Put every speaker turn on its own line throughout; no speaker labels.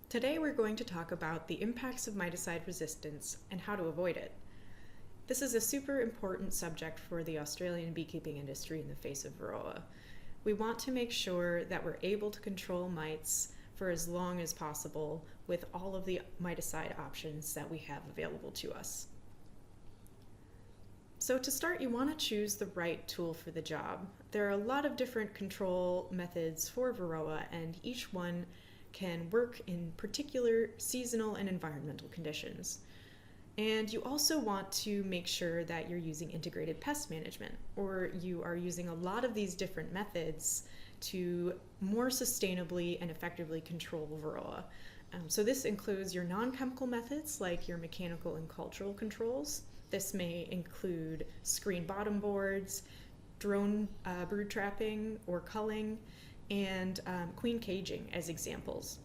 Today we're going to talk about the impacts of miticide resistance and how to avoid it. This is a super important subject for the Australian beekeeping industry in the face of Varroa. We want to make sure that we're able to control mites for as long as possible with all of the miticide options that we have available to us. So to start, you want to choose the right tool for the job. There are a lot of different control methods for Varroa, and each one can work in particular seasonal and environmental conditions. And you also want to make sure that you're using integrated pest management, or you are using a lot of these different methods to more sustainably and effectively control Varroa. So this includes your non-chemical methods like your mechanical and cultural controls. This may include screen bottom boards, drone brood trapping or culling, and queen caging as examples.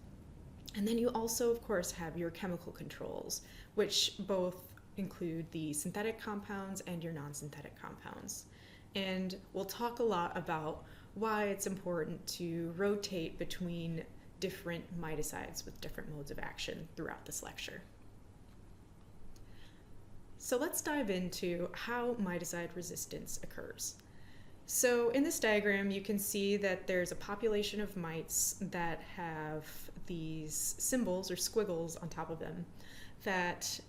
And then you also, of course, have your chemical controls, which both include the synthetic compounds and your non-synthetic compounds. And we'll talk a lot about why it's important to rotate between different miticides with different modes of action throughout this lecture. So let's dive into how miticide resistance occurs. So in this diagram, you can see that there's a population of mites that have these symbols or squiggles on top of them that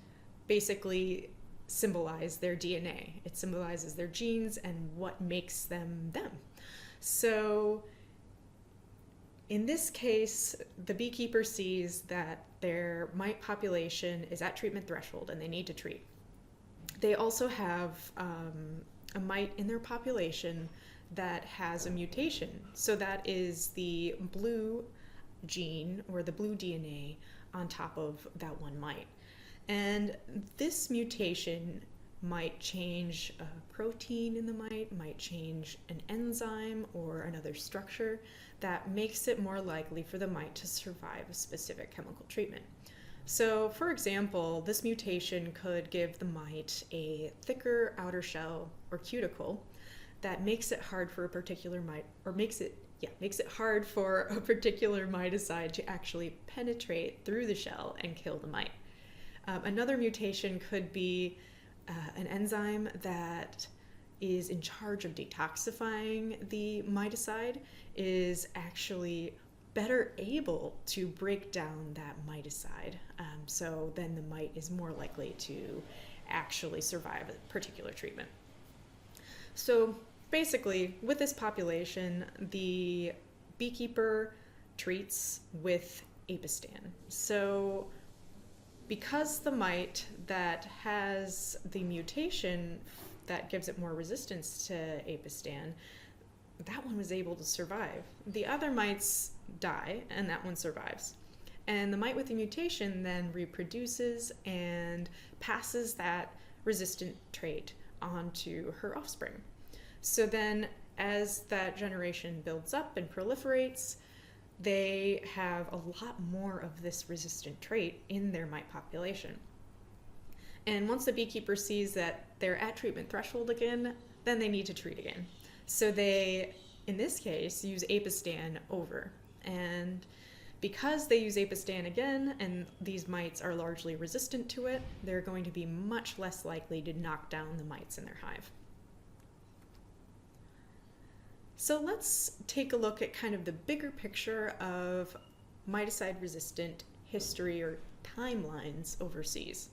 basically symbolize their DNA. It symbolizes their genes and what makes them them. So in this case, the beekeeper sees that their mite population is at treatment threshold and they need to treat. They also have a mite in their population that has a mutation. So that is the blue gene or the blue DNA on top of that one mite. And this mutation might change a protein in the mite, might change an enzyme or another structure that makes it more likely for the mite to survive a specific chemical treatment. So, for example, this mutation could give the mite a thicker outer shell or cuticle that makes it hard for a particular mite, or makes it hard for a particular miticide to actually penetrate through the shell and kill the mite. Another mutation could be an enzyme that is in charge of detoxifying the miticide is actually better able to break down that miticide. So then the mite is more likely to actually survive a particular treatment. So basically, with this population, the beekeeper treats with Apistan. So because the mite that has the mutation that gives it more resistance to Apistan, that one was able to survive. The other mites die, and that one survives. And the mite with the mutation then reproduces and passes that resistant trait onto her offspring. So then, as that generation builds up and proliferates, they have a lot more of this resistant trait in their mite population. And once the beekeeper sees that they're at treatment threshold again, then they need to treat again. So they, in this case, use Apistan over. And because they use Apistan again, and these mites are largely resistant to it, they're going to be much less likely to knock down the mites in their hive. So let's take a look at kind of the bigger picture of miticide-resistant history or timelines overseas.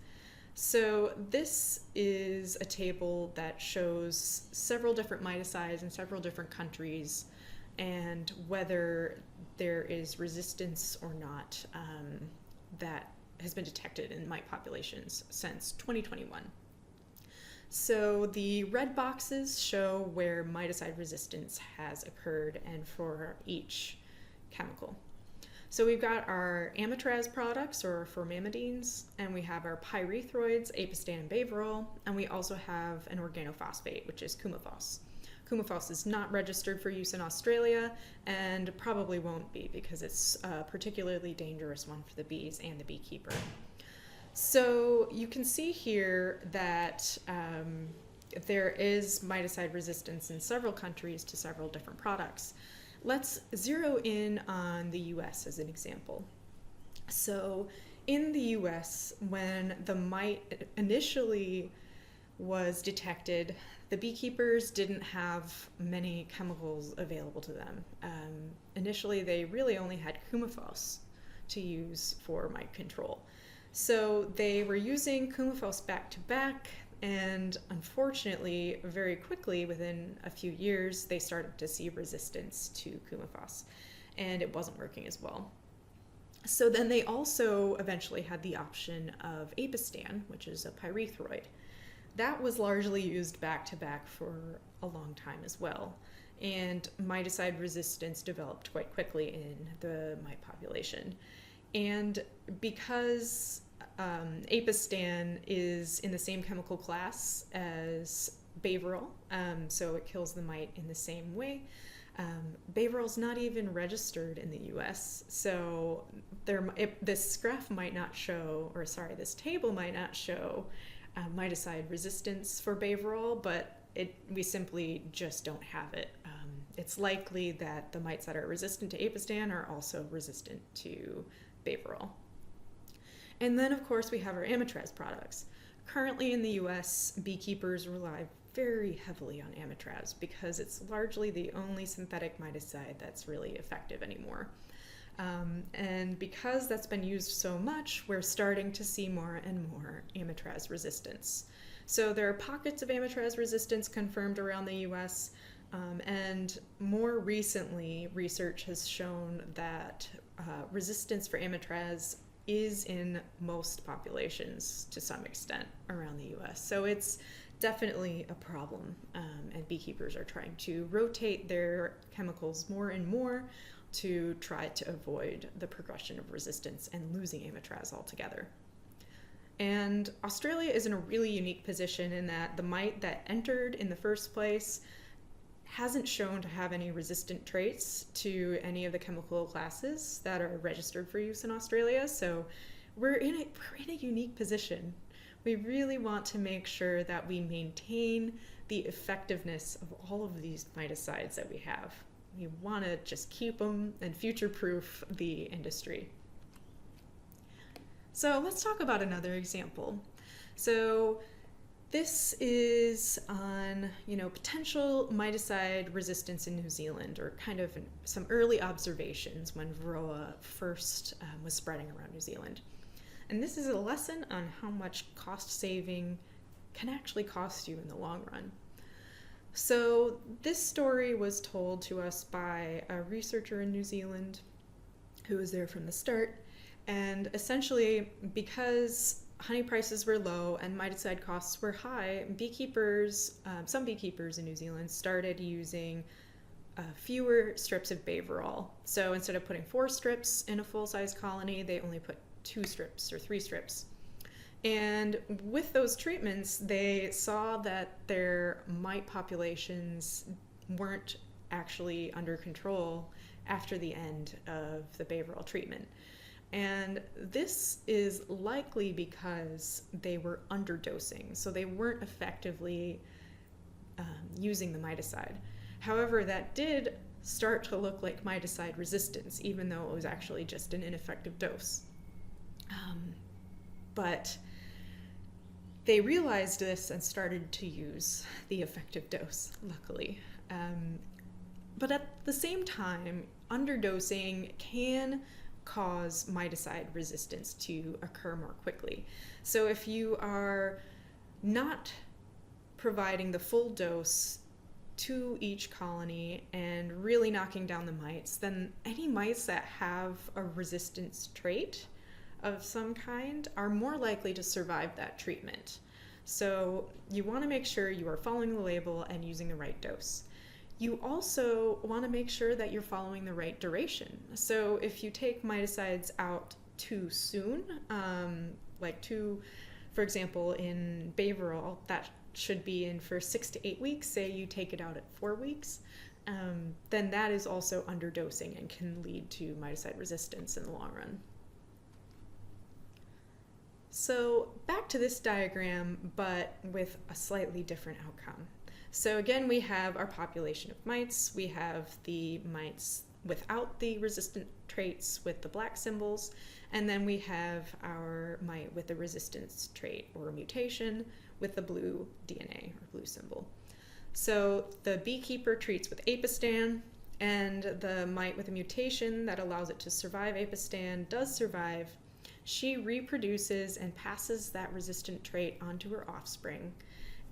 So this is a table that shows several different miticides in several different countries and whether there is resistance or not that has been detected in mite populations since 2021. So the red boxes show where miticide resistance has occurred and for each chemical. So we've got our amitraz products, or formamidines, and we have our pyrethroids, Apistan and Baverol, and we also have an organophosphate, which is Coumaphos. Coumaphos is not registered for use in Australia and probably won't be because it's a particularly dangerous one for the bees and the beekeeper. So you can see here that there is miticide resistance in several countries to several different products. Let's zero in on the US as an example. So So in the US, when the mite initially was detected, the beekeepers didn't have many chemicals available to them. Initially, they really only had Coumaphos to use for mite control. So they were using Coumaphos back to back, and unfortunately, very quickly, within a few years, they started to see resistance to Coumaphos, and it wasn't working as well. So then they also eventually had the option of Apistan, which is a pyrethroid. That was largely used back to back for a long time as well, and miticide resistance developed quite quickly in the mite population. And because Apistan is in the same chemical class as Baverol, so it kills the mite in the same way. Baverol's not even registered in the US, so this graph might not show, or sorry, this table might not show miticide resistance for Baverol, but we simply just don't have it. It's likely that the mites that are resistant to Apistan are also resistant to Baverol. And then, of course, we have our Amitraz products. Currently in the US, beekeepers rely very heavily on Amitraz because it's largely the only synthetic miticide that's really effective anymore. And because that's been used so much, we're starting to see more and more Amitraz resistance. So there are pockets of Amitraz resistance confirmed around the US, and more recently, research has shown that resistance for Amitraz is in most populations to some extent around the US. So it's definitely a problem, and beekeepers are trying to rotate their chemicals more and more to try to avoid the progression of resistance and losing Amitraz altogether. And Australia is in a really unique position in that the mite that entered in the first place hasn't shown to have any resistant traits to any of the chemical classes that are registered for use in Australia. So we're in a unique position. We really want to make sure that we maintain the effectiveness of all of these miticides that we have. We want to just keep them and future-proof the industry. So let's talk about another example. So this is on, potential miticide resistance in New Zealand, or kind of some early observations when Varroa first was spreading around New Zealand. And this is a lesson on how much cost saving can actually cost you in the long run. So this story was told to us by a researcher in New Zealand who was there from the start. And essentially, because honey prices were low and miticide costs were high, some beekeepers in New Zealand started using fewer strips of Baverol. So instead of putting 4 strips in a full-size colony, they only put 2 strips or 3 strips. And with those treatments, they saw that their mite populations weren't actually under control after the end of the Baverol treatment. And this is likely because they were underdosing, so they weren't effectively using the miticide. However, that did start to look like miticide resistance, even though it was actually just an ineffective dose. But they realized this and started to use the effective dose, luckily. But at the same time, underdosing can cause miticide resistance to occur more quickly. So if you are not providing the full dose to each colony and really knocking down the mites, then any mites that have a resistance trait of some kind are more likely to survive that treatment. So you want to make sure you are following the label and using the right dose. You also want to make sure that you're following the right duration. So if you take miticides out too soon, for example, in Baverol, that should be in for 6 to 8 weeks, say you take it out at 4 weeks, then that is also underdosing and can lead to miticide resistance in the long run. So back to this diagram, but with a slightly different outcome. So again, we have our population of mites. We have the mites without the resistant traits with the black symbols, and then we have our mite with the resistance trait or mutation with the blue DNA or blue symbol. So the beekeeper treats with apistan, and the mite with a mutation that allows it to survive apistan does survive. She reproduces and passes that resistant trait onto her offspring.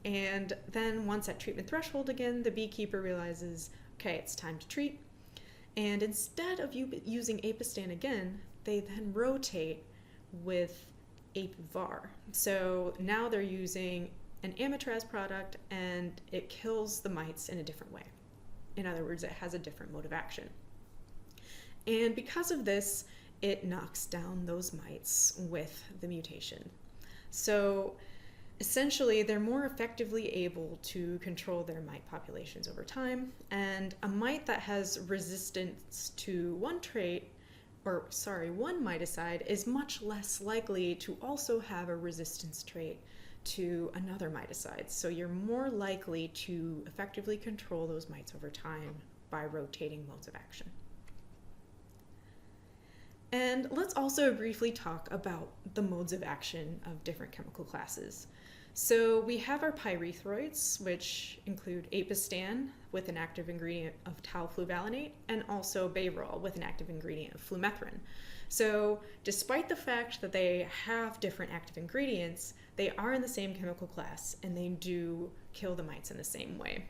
And then once at treatment threshold again, the beekeeper realizes, okay, it's time to treat. And instead of using apistan again, they then rotate with apivar. So now they're using an amitraz product, and it kills the mites in a different way. In other words, it has a different mode of action. And because of this, it knocks down those mites with the mutation. So essentially, they're more effectively able to control their mite populations over time, and a mite that has resistance to one miticide is much less likely to also have a resistance trait to another miticide. So you're more likely to effectively control those mites over time by rotating modes of action. And let's also briefly talk about the modes of action of different chemical classes. So we have our pyrethroids, which include apistan with an active ingredient of talfluvalinate, and also baverol with an active ingredient of flumethrin. So despite the fact that they have different active ingredients, they are in the same chemical class, and they do kill the mites in the same way.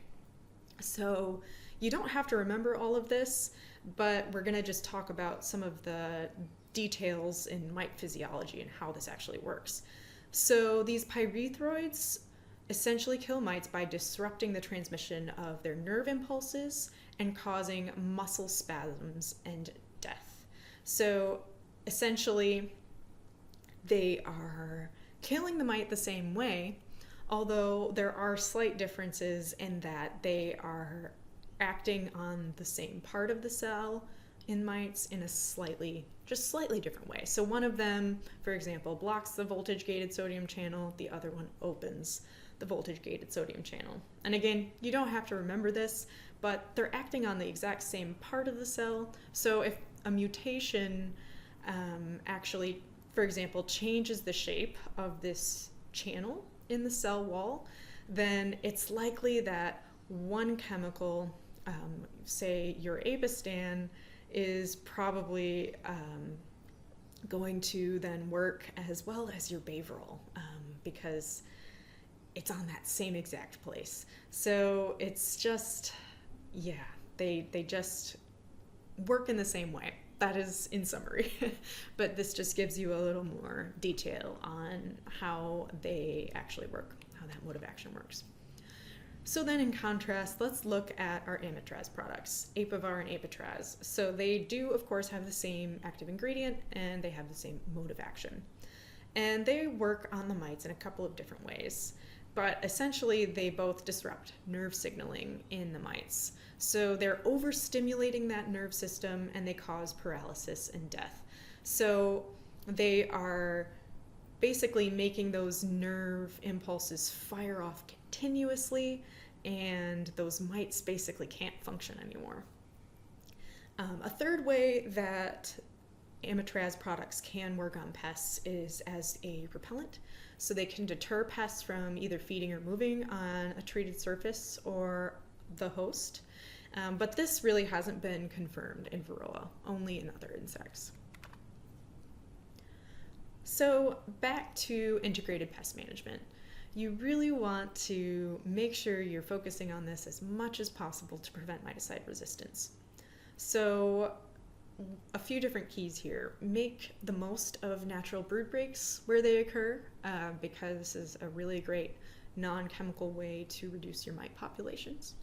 So you don't have to remember all of this, but we're going to just talk about some of the details in mite physiology and how this actually works. So these pyrethroids essentially kill mites by disrupting the transmission of their nerve impulses and causing muscle spasms and death. So essentially, they are killing the mite the same way, although there are slight differences in that they are acting on the same part of the cell in mites in a slightly different way. So one of them, for example, blocks the voltage-gated sodium channel, the other one opens the voltage-gated sodium channel. And again, you don't have to remember this, but they're acting on the exact same part of the cell. So if a mutation actually, for example, changes the shape of this channel in the cell wall, then it's likely that one chemical, say your apistan, is probably going to then work as well as your baverol, because it's on that same exact place. So it's just, yeah, they just work in the same way. That is in summary. But this just gives you a little more detail on how they actually work, how that mode of action works. So then in contrast, let's look at our amitraz products, apivar and apitraz. So they do, of course, have the same active ingredient, and they have the same mode of action. And they work on the mites in a couple of different ways. But essentially, they both disrupt nerve signaling in the mites. So they're overstimulating that nerve system, and they cause paralysis and death. So they are basically making those nerve impulses fire off continuously, and those mites basically can't function anymore. A third way that amitraz products can work on pests is as a repellent. So they can deter pests from either feeding or moving on a treated surface or the host. But this really hasn't been confirmed in Varroa, only in other insects. So back to integrated pest management. You really want to make sure you're focusing on this as much as possible to prevent miticide resistance. So a few different keys here. Make the most of natural brood breaks where they occur, because this is a really great non-chemical way to reduce your mite populations.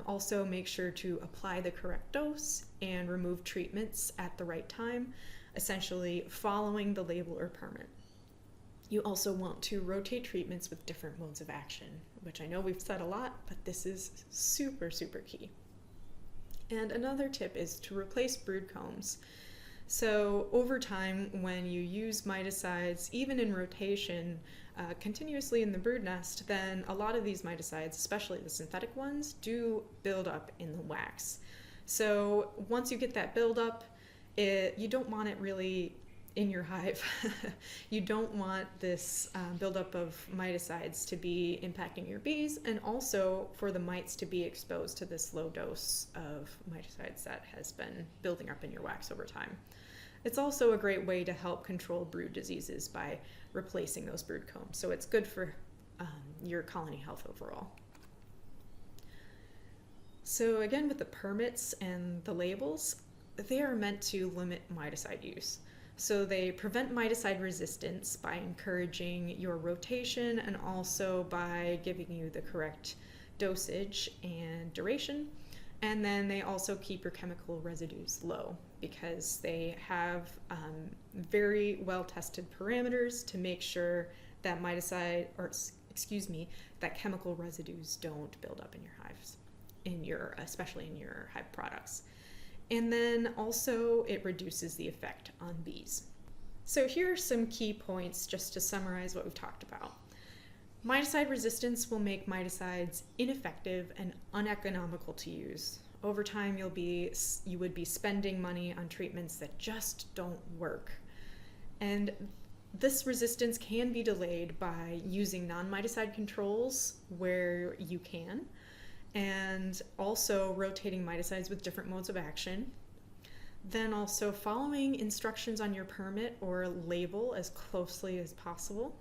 Also make sure to apply the correct dose and remove treatments at the right time, essentially following the label or permit. You also want to rotate treatments with different modes of action, which I know we've said a lot, but this is super, super key. And another tip is to replace brood combs. So over time, when you use miticides, even in rotation, continuously in the brood nest, then a lot of these miticides, especially the synthetic ones, do build up in the wax. So once you get that buildup, you don't want it really in your hive. You don't want this buildup of miticides to be impacting your bees, and also for the mites to be exposed to this low dose of miticides that has been building up in your wax over time. It's also a great way to help control brood diseases by replacing those brood combs. So it's good for your colony health overall. So again, with the permits and the labels, they are meant to limit miticide use. So they prevent miticide resistance by encouraging your rotation and also by giving you the correct dosage and duration. And then they also keep your chemical residues low because they have very well tested parameters to make sure that that chemical residues don't build up in your hives, especially in your hive products. And then also it reduces the effect on bees. So here are some key points just to summarize what we've talked about. Miticide resistance will make miticides ineffective and uneconomical to use. Over time, you would be spending money on treatments that just don't work. And this resistance can be delayed by using non-miticide controls where you can, and also rotating miticides with different modes of action. Then also following instructions on your permit or label as closely as possible,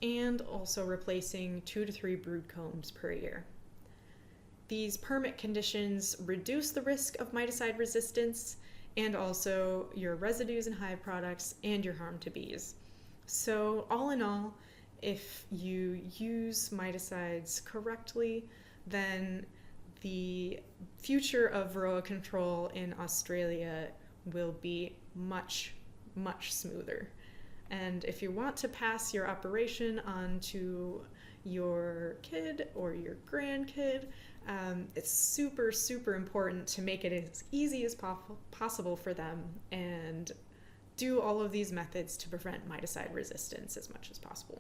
and also replacing 2 to 3 brood combs per year. These permit conditions reduce the risk of miticide resistance and also your residues in hive products and your harm to bees. So all in all, if you use miticides correctly, then the future of varroa control in Australia will be much, much smoother. And if you want to pass your operation on to your kid or your grandkid, it's super, super important to make it as easy as possible for them and do all of these methods to prevent miticide resistance as much as possible.